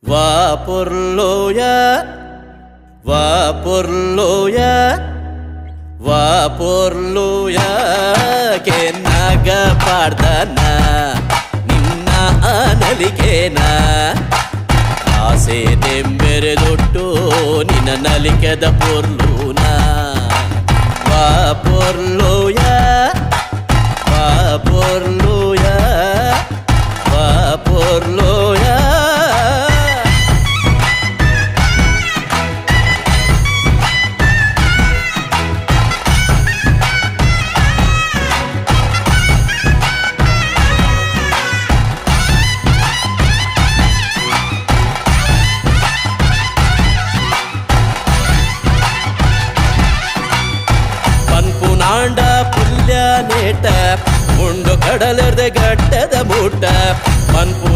Vapurloya, Vapurloya, Vapurloya, Kenaga Pardana, Ninna Analikena, Ase Temberedotto, Nina Nalikeda Purluna, Vapurloya, Vapurloya, Vapurloya. ಪನ್ಪುನಾಂಡ ಪುಲ್ಯ ನೇಟ mundu ಕಡಲರ್ದ ಗಟ್ಟದ ಮೂಟ ಪನ್ಪು